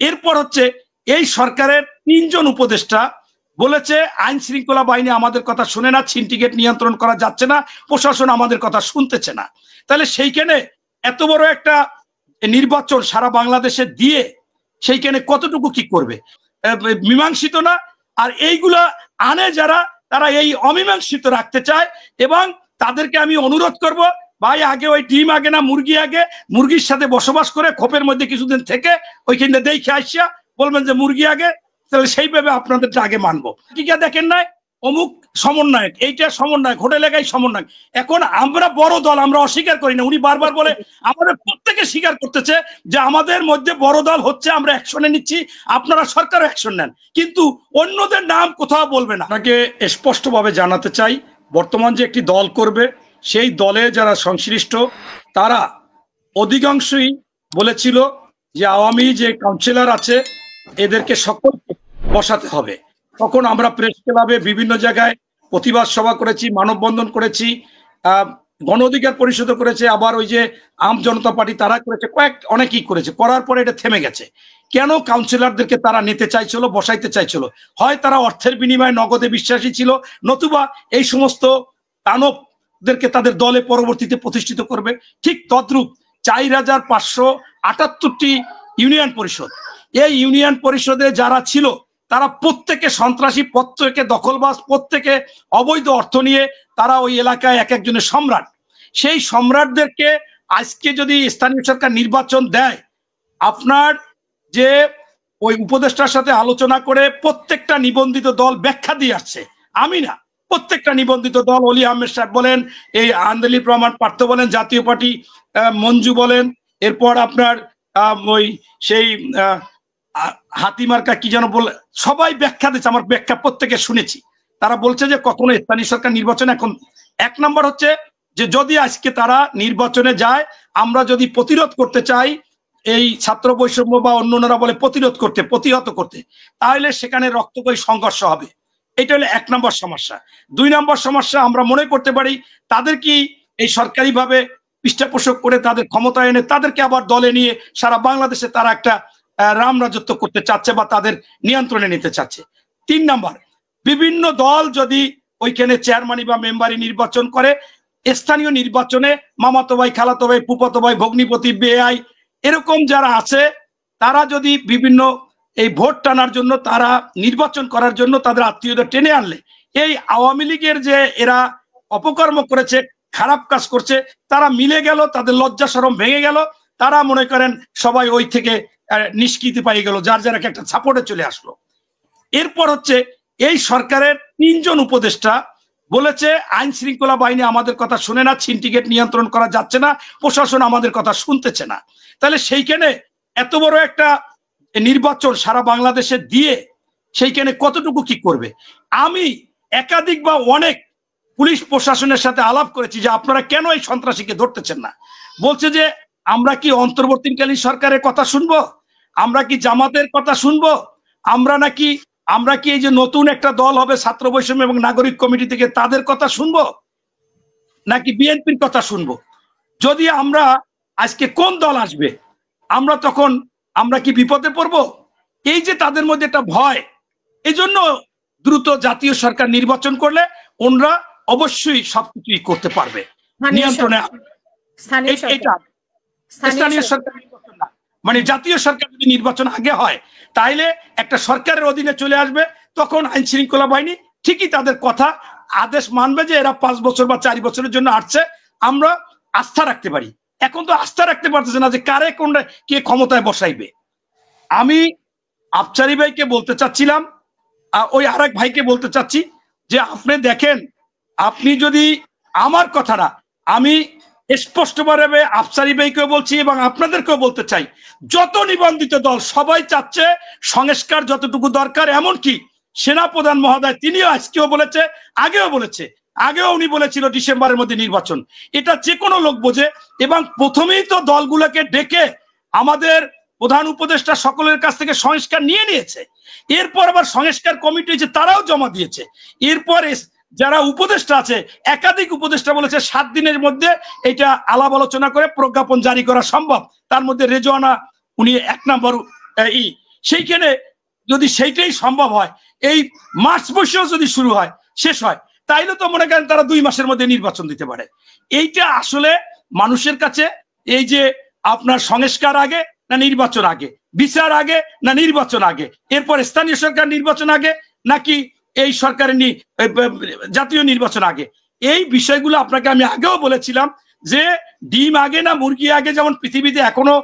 এরপর হচ্ছে এই সরকারের ৩ জন উপদেষ্টা বলেছে আইন শৃঙ্খলা বাহিনী আমাদের কথা শুনে না, সিন্ডিকেট নিয়ন্ত্রণ করা যাচ্ছে না, প্রশাসন আমাদের কথা শুনতেছে না। তাহলে সেইখানে এত বড় একটা নির্বাচন সারা বাংলাদেশে দিয়ে সেইখানে কতটুকু কি করবে? মীমাংসিত না। আর এইগুলা আনে যারা, তারা এই অমীমাংসিত রাখতে চায়। এবং তাদেরকে আমি অনুরোধ করব, ভাই আগে ওই ডিম আগে না মুরগি আগে, মুরগির সাথে বসবাস করে খোপের মধ্যে কিছুদিন থেকে ওইখানে দেখে আসিয়া বলবেন যে মুরগি আগে, তাহলে সেইভাবে আপনাদেরটা আগে মানবো। ঠিক আছে, দেখেন নাই অমুক সমন্বয়ক, এইটা সমন্বয়ক, হোটেলে গাই সমন্বয়ক। এখন আমরা বড় দল, আমরা অস্বীকার করি না। উনি বারবার বলে আমাদের প্রত্যেকে স্বীকার করতেছে যে আমাদের মধ্যে বড় দল হচ্ছে, আমরা অ্যাকশনে নিচ্ছি, আপনারা সরকার অ্যাকশন নেন, কিন্তু অন্যদের নাম কোথাও বলবে না। আপনাকে স্পষ্টভাবে জানাতে চাই, বর্তমান যে একটি দল করবে, সেই দলে যারা সংশ্লিষ্ট তারা অধিকাংশই বলেছিল যে আওয়ামী যে কাউন্সিলর আছে এদেরকে সকল বসাতে হবে। তখন আমরা প্রেস ক্লাবে বিভিন্ন জায়গায় প্রতিবাদ সভা করেছি, মানববন্ধন করেছি, গণ অধিকার পরিষদ করেছে, আবার ওই যে আম জনতা পার্টি তারা করেছে, অনেকেই করেছে। করার পরে এটা থেমে গেছে। কেন? কাউন্সিলরদেরকে তারা নিতে চাইছিল, বসাইতে চাইছিল। হয় তারা অর্থের বিনিময়ে নগদে বিশ্বাসী ছিল, নতুবা এই সমস্ত দানবদেরকে তাদের দলে পরবর্তীতে প্রতিষ্ঠিত করবে। ঠিক তদ্রূপ ৪,৫৭৮টি ইউনিয়ন পরিষদ, এই ইউনিয়ন পরিষদে যারা ছিল তারা প্রত্যেকে সন্ত্রাসী, প্রত্যেকে দখলবাজ, প্রত্যেকে অবৈধ অর্থ নিয়ে তারা ওই এলাকায় এক একজনের সম্রাট। সেই সম্রাটদেরকে আজকে যদি স্থানীয় সরকার নির্বাচন দেয়, আপনার যে ওই উপদেষ্টার সাথে আলোচনা করে প্রত্যেকটা নিবন্ধিত দল ব্যাখ্যা দিয়ে আসছে, আমি না, প্রত্যেকটা নিবন্ধিত দল, অলি আহমেদ সাহেব বলেন, এই আন্দোলিক রহমান পার্থ বলেন, জাতীয় পার্টি মঞ্জু বলেন, এরপর আপনার ওই সেই হাতিমার্কা কি যেন বলে, সবাই ব্যাখ্যা দিচ্ছে। আমার ব্যাখ্যা প্রত্যেকে শুনেছি। তারা বলছে যে কখনো স্থানীয় সরকার নির্বাচন, এখন এক নম্বর হচ্ছে যে যদি আজকে তারা নির্বাচনে যায়, আমরা যদি প্রতিরোধ করতে চাই, এই ছাত্র বৈষম্য বা অন্যরা বলে প্রতিরোধ করতে, প্রতিহত করতে, তাহলে সেখানে রক্তক্ষয়ী সংঘর্ষ হবে। এটা হলো ১ নম্বর সমস্যা। ২ নম্বর সমস্যা, আমরা মনে করতে পারি তাদের কি এই সরকারিভাবে পৃষ্ঠপোষক করে তাদের ক্ষমতায় এনে তাদেরকে আবার দলে নিয়ে সারা বাংলাদেশে তারা একটা রাম রাজত্ব করতে চাচ্ছে বা তাদের নিয়ন্ত্রণে নিতে চাচ্ছে। ৩ নম্বর, বিভিন্ন দল যদি ওইখানে চেয়ারম্যানি বা মেম্বারি নির্বাচন করে, স্থানীয় নির্বাচনে মামাতো ভাই, খালাতো ভাই, ফুফাতো ভাই, ভগ্নিপতি, বেআই এরকম যারা আছে, তারা যদি বিভিন্ন এই ভোট টানার জন্য, তারা নির্বাচন করার জন্য তাদের আত্মীয়দের টেনে আনলে, এই আওয়ামী লীগের যে এরা অপকর্ম করেছে, খারাপ কাজ করছে, তারা মিলে গেল, তাদের লজ্জা শরম ভেঙে গেল, তারা মনে করেন সবাই ওই থেকে নিষ্কৃতি পাই গেল, যার যার একটা সাপোর্টে চলে আসলো। এরপর হচ্ছে এই সরকারের ৩ জন উপদেষ্টা বলেছে আইন শৃঙ্খলা বাহিনী আমাদের কথা শুনে না, সিন্ডিকেট নিয়ন্ত্রণ করা যাচ্ছে না, প্রশাসন আমাদের কথা শুনতেছে না। তাহলে সেইখানে এত বড় একটা নির্বাচন সারা বাংলাদেশে দিয়ে সেইখানে কতটুকু কি করবে? আমি একাধিক বা অনেক পুলিশ প্রশাসনের সাথে আলাপ করেছি যে আপনারা কেন এই সন্ত্রাসীকে ধরতেছেন না। বলছে যে আমরা কি অন্তর্বর্তীকালীন সরকারের কথা শুনবো, আমরা কি জামাতের কথা শুনবো, আমরা কি এই যে নতুন একটা দল হবে ছাত্র বৈষম্য এবং নাগরিক কমিটি থেকে, তাদের কথা শুনবো, নাকি বিএনপির কথা শুনবো? যদি আমরা আজকে কোন দল আসবে, আমরা কি বিপদে পড়বো? এই যে তাদের মধ্যে একটা ভয়, এই জন্য দ্রুত জাতীয় সরকার নির্বাচন করলে ওনরা অবশ্যই সবকিছুই করতে পারবে নিয়ন্ত্রণে। স্থানীয় সরকার নির্বাচন না, মানে জাতীয় সরকার যদি নির্বাচন আগে হয়, তাইলে একটা সরকারের অধীনে চলে আসবে, তখন আইন শৃঙ্খলা বাহিনী ঠিকই তাদের কথা আদেশ মানবে যে এরা ৫ বছর বা ৪ বছরের জন্য আসছে, আমরা আস্থা রাখতে পারি। এখন তো আস্থা রাখতে পারতেছে না যে কারে কোনটা কে ক্ষমতায় বসাইবে। আমি আফসারি ভাইকে বলতে চাচ্ছিলাম, ওই আরেক ভাইকে বলতে চাচ্ছি যে আপনি দেখেন, আপনি যদি আমার কথাটা, আমি স্পষ্টভাবে আফসারি ভাইকেও বলছি এবং আপনাদেরকেও বলতে চাই, যত নিবন্ধিত দল সবাই চাচ্ছে সংস্কার যতটুকু দরকার, এমনকি সেনাপ্রধান মহোদয় তিনিও আজকেও বলেছে, আগেও উনি বলেছিল ডিসেম্বরের মধ্যে নির্বাচন। এটা যে কোনো লোক বোঝে। এবং প্রথমেই তো দলগুলোকে ডেকে আমাদের প্রধান উপদেষ্টা সকলের কাছ থেকে সংস্কার নিয়ে নিয়েছে, এরপর আবার সংস্কার কমিটি যে তারাও জমা দিয়েছে। এরপর যারা উপদেষ্টা আছে, একাধিক উপদেষ্টা বলেছে 7 দিনের মধ্যে এটা আলাপ আলোচনা করে প্রজ্ঞাপন জারি করা সম্ভব। তার মধ্যে রেজওয়ানা উনি 1 নম্বর সেইখানে যদি সেইটাই সম্ভব হয়, এই মার্চ মাসেও যদি শুরু হয় শেষ হয়, তাইলে তো মনে করেন তারা 2 মাসের মধ্যে নির্বাচন দিতে পারে। এইটা আসলে মানুষের কাছে এই যে আপনার সংস্কার আগে না নির্বাচন আগে, বিচার আগে না নির্বাচন আগে, এরপর স্থানীয় সরকার নির্বাচন আগে নাকি এই সরকারের জাতীয় নির্বাচন আগে, এই বিষয়গুলো আপনাকে আমি আগেও বলেছিলাম যে ডিম আগে না মুরগি আগে যেমন পৃথিবীতে এখনো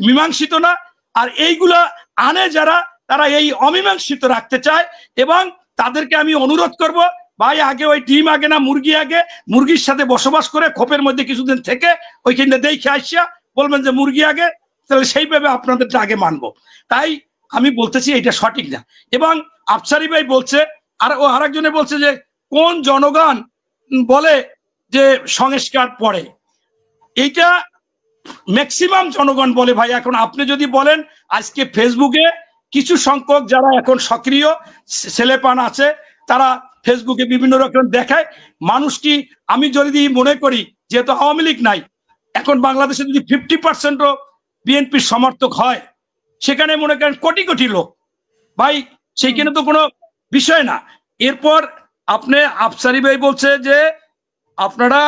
মীমাংসিত না, আর এইগুলা আনে যারা, তারা এই অমীমাংসিত রাখতে চায়। এবং তাদেরকে আমি অনুরোধ করব, ভাই আগে ওই ডিম আগে না মুরগি আগে, মুরগির সাথে বসবাস করে খোপের মধ্যে কিছুদিন থেকে ওইখানে দেখে আসিয়া বলবেন যে মুরগি আগে, তাহলে সেইভাবে আপনাদেরটা আগে মানবো। তাই আমি বলতেছি এটা সঠিক না। এবং আফসারি ভাই বলছে, আর ও আরেকজনে বলছে যে কোন জনগণ বলে যে সংস্কার পরে, এইটা ম্যাক্সিমাম জনগণ বলে ভাই। এখন আপনি যদি বলেন, আজকে ফেসবুকে কিছু সংখ্যক যারা এখন সক্রিয় ছেলেপান আছে, তারা ফেসবুকে বিভিন্ন রকম দেখায় মানুষ কি, আমি যদি মনে করি যেহেতু আওয়ামী লীগ নাই এখন বাংলাদেশে, যদি 50% বিএনপির সমর্থক হয়, সেখানে মনে করেন কোটি কোটি লোক ভাই, সেইখানে তো কোনো বিষয় না। এরপর আপনি আফসারি ভাই বলছে যে আপনারা,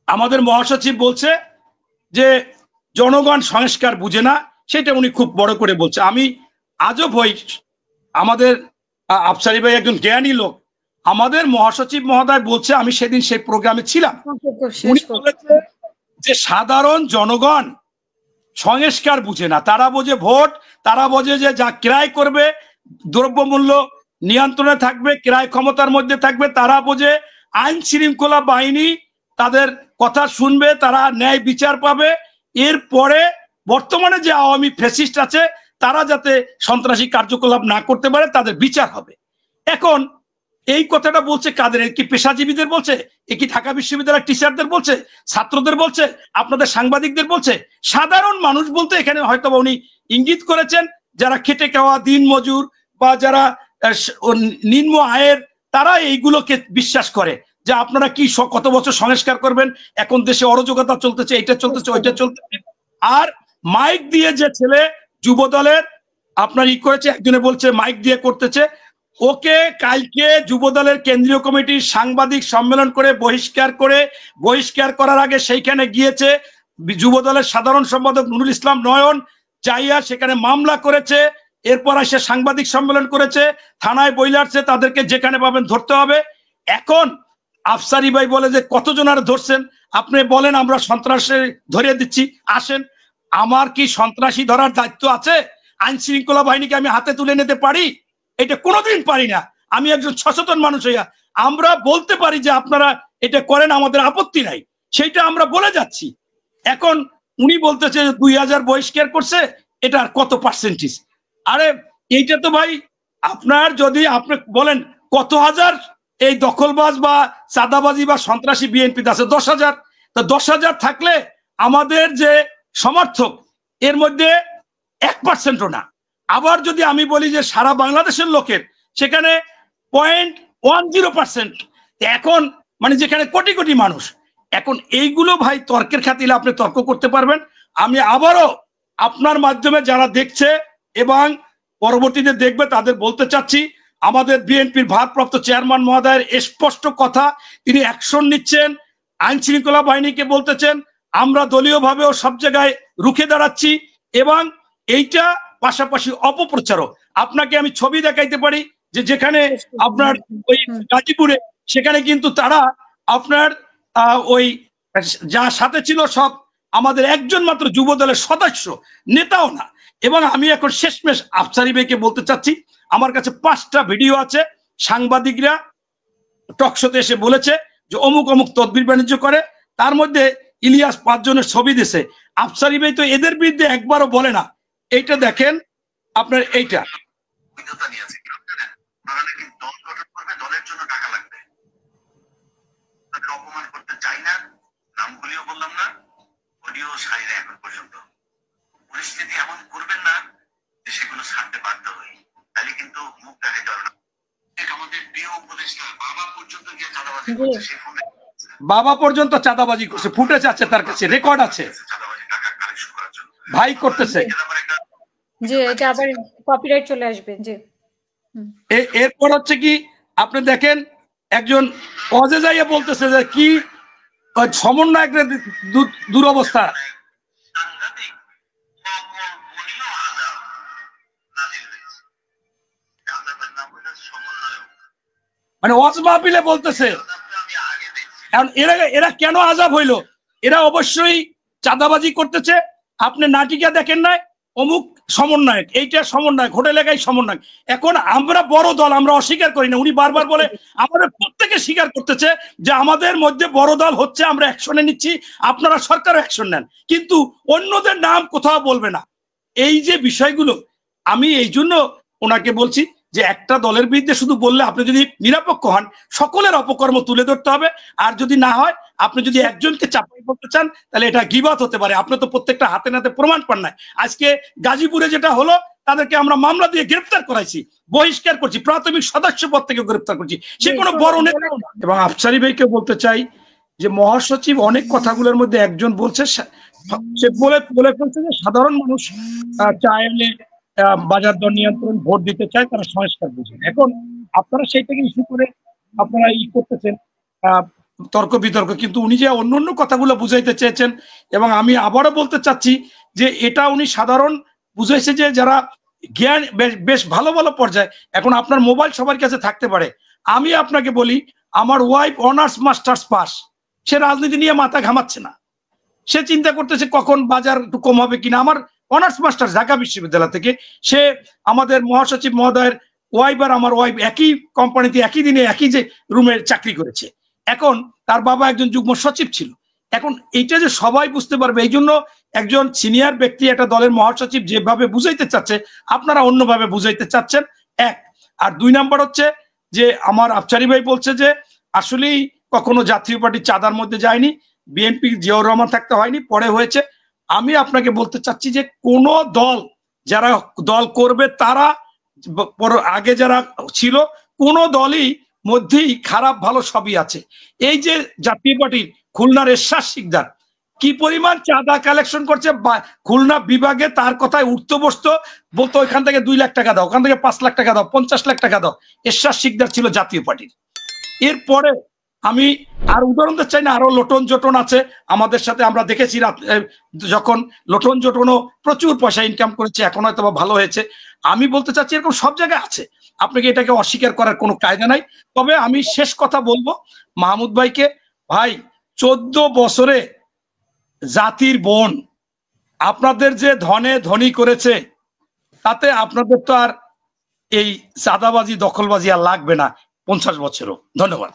আমাদের মহাসচিব বলছে যে জনগণ সংস্কার বুঝে না, সেটা উনি খুব বড় করে বলছে। আমি আজব হই, আমাদের আফসারি ভাই একজন জ্ঞানী লোক, আমাদের মহাসচিব মহোদয় বলছে, আমি সেদিন সেই প্রোগ্রামে ছিলাম, উনি বলেছে যে সাধারণ জনগণ সংস্কার বুঝে না, তারা বোঝে ভোট, তারা বোঝে যে যা ক্রয় করবে দ্রব্যমূল্য নিয়ন্ত্রণে থাকবে, ক্রয় ক্ষমতার মধ্যে থাকবে, তারা বোঝে আইন শৃঙ্খলা বাহিনী তাদের কথা শুনবে, তারা ন্যায় বিচার পাবে, এরপরে বর্তমানে যে আওয়ামী ফ্যাসিস্ট আছে তারা যাতে সন্ত্রাসী কার্যকলাপ না করতে পারে তাদের বিচার হবে। এখন এই কথাটা বলছে কাদের? কি পেশাজীবীদের বলছে? এ কি ঢাকা বিশ্ববিদ্যালয়ের টিচারদের বলছে, ছাত্রদের বলছে, আপনাদের সাংবাদিকদের বলছে? সাধারণ মানুষ বলতে এখানে হয়তো উনি ইঙ্গিত করেছেন যারা খেটে খাওয়া দিন মজুর বা যারা নিম্ন আয়ের, তারা এইগুলোকে বিশ্বাস করে যে আপনারা কি কত বছর সংস্কার করবেন, এখন দেশে অরাজকতা চলতেছে, এটা চলতেছে, ওইটা চলতেছে। আর মাইক দিয়ে যে ছেলে যুব দলের আপনার করেছে, একজনে বলছে মাইক দিয়ে করতেছে, ওকে কালকে যুব দলের কেন্দ্রীয় কমিটির সাংবাদিক সম্মেলন করে বহিষ্কার করার আগে সেইখানে গিয়েছে যুব দলের সাধারণ সম্পাদক নুরুল ইসলাম নয়ন, যাইয়া সেখানে মামলা করেছে, এরপর এসে সাংবাদিক সম্মেলন করেছে, থানায় বইলারছে, তাদেরকে যেখানে পাবেন ধরতে হবে। এখন আফসারি ভাই বলে যে কতজন আর ধরছেন, আপনি বলেন আমরা সন্ত্রাসী ধরে দিচ্ছি, আসেন। আমার কি সন্ত্রাসী ধরার দায়িত্ব আছে? আইন শৃঙ্খলা বাহিনীকে আমি হাতে তুলে নিতে পারি? এটা কোনোদিন পারি না। আমি একজন সচেতন মানুষ হইয়া আমরা বলতে পারি যে আপনারা এটা করেন, আমাদের আপত্তি নাই, সেইটা আমরা বলে যাচ্ছি। এখন উনি বলতেছে 2000 বহিষ্কার করছে, এটা আর কত পার্সেন্টেজ? আরে এইটা তো ভাই আপনার, যদি আপনি বলেন কত হাজার এই দখলবাজ বা চাঁদাবাজি বা সন্ত্রাসী বিএনপিতে আছে, 10,000, তো 10,000 থাকলে আমাদের যে সমর্থক এর মধ্যে 1%ও না। আবার যদি আমি বলি যে সারা বাংলাদেশের লোকের সেখানে 0.10%, এখন মানে যেখানে কোটি কোটি মানুষ, এখন এইগুলো ভাই তর্কের খাতিরে আপনি তর্ক করতে পারবেন। আমি আবারও আপনার মাধ্যমে যারা দেখছে এবং পরবর্তীতে দেখবে তাদের বলতে চাচ্ছি, আমাদের বিএনপির ভারপ্রাপ্ত চেয়ারম্যান মহোদয়ের স্পষ্ট কথা, তিনি অ্যাকশন নিচ্ছেন, আইন শৃঙ্খলা বাহিনীকে বলতেছেন আমরা দলীয়ভাবেও সব জায়গায় রুখে দাঁড়াচ্ছি। এবং এইটা পাশাপাশি অপপ্রচারও, আপনাকে আমি ছবি দেখাইতে পারি যে যেখানে আপনার ওই গাজীপুরে, সেখানে কিন্তু তারা আপনার ওই যা সাথে ছিল সব আমাদের একজন মাত্র যুব দলের সদস্য, নেতাও না। এবং আমি এখন শেষমেশ আফসারি ভাইকে বলতে চাচ্ছি, আমার কাছে 5টা ভিডিও আছে, সাংবাদিকরা টকশোতে এসে বলেছে যে অমুক অমুক তদবির বাণিজ্য করে, তার মধ্যে ইলিয়াস 5 জনের ছবি দিছে। আফসারি ভাই তো এদের বিরুদ্ধে একবারও বলে না। এইটা দেখেন আপনার, এইটা অপমান করতে চাই না, নামগুলিও বললাম না, অডিও ছাড়ি না এখন পর্যন্ত। পরিস্থিতি এমন করবেন না যে সেগুলো ছাড়তে বাধ্য হই, তাহলে কিন্তু মুখ দেখাইতে পারবে না। আমাদের প্রিয় উপদেষ্টা বাবা পর্যন্ত গিয়ে চাঁদাবাজি করছে, সেই ফোনে বাবা পর্যন্ত চাঁদাবাজি করছে, ফুটেজ আছে তার কাছে, রেকর্ড আছে, চাঁদাবাজি টাকা কালেকশন করার জন্য ভাই করতেছে। জি, এটা আবার কপিরাইট চলে আসবে। জি। এরপর হচ্ছে কি আপনি দেখেন একজন অজে যাইয়া বলতেছে যে কি সমন্বয়কের দুরবস্থা। সাংঘাতিক অকল্পনীয় আযাব নাযিল হয়েছে। আযাবের নাম হলো সমন্বয়ক। মানে ওয়াজ মাহফিলে বলতেছে। আযাবটা আমি আগে দেখছি। কারণ এরা কেন আযাব হইলো? এরা অবশ্যই চাঁদাবাজি করতেছে। আপনি নাটিকা দেখেন নাই, অমুক সমন্বয়ক, এইটা সমন্বয়ক, হোটেল এলাকায় সমন্বয়ক। এখন আমরা বড় দল, আমরা অস্বীকার করি না। উনি বারবার বলে আমাদের প্রত্যেকে স্বীকার করতেছে যে আমাদের মধ্যে বড় দল হচ্ছে, আমরা অ্যাকশনে নিচ্ছি, আপনারা সরকারও অ্যাকশন নেন, কিন্তু অন্যদের নাম কোথাও বলবে না। এই যে বিষয়গুলো, আমি এই জন্য ওনাকে বলছি যে একটা দলের বিরুদ্ধে শুধু বললে আপনি যদি নিরপেক্ষ হন, সকলের অপকর্ম তুলে ধরতে হবে। আর যদি না হয়, আপনি যদি একজনকে চাপাই করতে চান, তাহলে এটা গীবাত হতে পারে। আপনি তো প্রত্যেকটা হাতে নাতে প্রমাণ পান নাই। আজকে গাজীপুরে যেটা হলো, তাদেরকে আমরা মামলা দিয়ে গ্রেফতার করাইছি, বহিষ্কার করছি, প্রাথমিক সদস্য পদ থেকে গ্রেফতার করছি। সে কোনো বড় নেতা না। এবং আফসারি ভাইকে বলতে চাই যে মহাসচিব অনেক কথাগুলোর মধ্যে একজন বলছে, সে বলে ফেলছে যে সাধারণ মানুষ চাইলে বাজার দর নিয়ন্ত্রণ, ভোট দিতে চায়, তারা সংস্কার বুঝেন। এখন আপনারা সেইটাকে ইস্যু করে আপনারা করতেছেন তর্ক বিতর্ক, কিন্তু উনি যে অন্য অন্য কথাগুলো বুঝাইতে চেয়েছেন, এবং আমি আবারও বলতে চাচ্ছি যে এটা উনি সাধারণ বুঝাইছে যে যারা জ্ঞান বেশ ভালো ভালো পর্যায়ে। এখন আপনার মোবাইল সবার কাছে থাকতে পারে। আমি আপনাকে বলি, আমার ওয়াইফ অনার্স মাস্টার্স পাস, সে রাজনীতি নিয়ে মাথা ঘামাচ্ছে না। সে চিন্তা করতেছে কখন বাজার একটু কম হবে কিনা। আমার অনার্স মাস্টার্স ঢাকা বিশ্ববিদ্যালয় থেকে, সে আমাদের মহাসচিব মহোদয়ের ওয়াইফ আর আমার ওয়াইফ একই কোম্পানিতে একই দিনে একই যে রুমে চাকরি করেছে। এখন তার বাবা একজন যুগ্ম সচিব ছিল। এখন এইটা যে সবাই বুঝতে পারবে, এই জন্য একজন সিনিয়র ব্যক্তি একটা দলের মহাসচিব যেভাবে বুঝাইতে চাচ্ছে, আপনারা অন্যভাবে বুঝাইতে চাচ্ছেন, এক। আর দুই নাম্বার হচ্ছে যে আমার আফসারি ভাই বলছে যে আসলেই কখনো জাতীয় পার্টি চাঁদার মধ্যে যায়নি, বিএনপি জিয়াউর রহমান থাকতে হয়নি, পরে হয়েছে। আমি আপনাকে বলতে চাচ্ছি যে কোন দল, যারা দল করবে তারা আগে যারা ছিল, কোন দলই মধ্যেই খারাপ ভালো সবই আছে। এই যে জাতীয় পার্টির খুলনার এরশাদ শিকদার কি পরিমাণ চাঁদা কালেকশন করছে, খুলনা বিভাগে তার কথায় উঠতে বসতো, বলতো ওইখান থেকে 2 লাখ টাকা দাও, ওখান থেকে 5 লাখ টাকা দাও, 50 লাখ টাকা দাও। এরশাদ শিকদার ছিল জাতীয় পার্টির। এরপরে আমি আর উদাহরণ দিতে চাই না, আরো লোটন জোটন আছে আমাদের সাথে, আমরা দেখেছি যখন লোটন জোটনও প্রচুর পয়সা ইনকাম করেছে, এখন হয়তো ভালো হয়েছে। আমি বলতে চাচ্ছি এরকম সব জায়গায় আছে, আপনাকে এটাকে অস্বীকার করার কোনো কায়দা নাই। তবে আমি শেষ কথা বলবো মাহমুদ ভাইকে, ভাই 14 বছরে জাতির বোন আপনাদের যে ধনে ধনী করেছে, তাতে আপনাদের তো আর এই চাঁদাবাজি দখলবাজি আর লাগবে না 50 বছরও। ধন্যবাদ।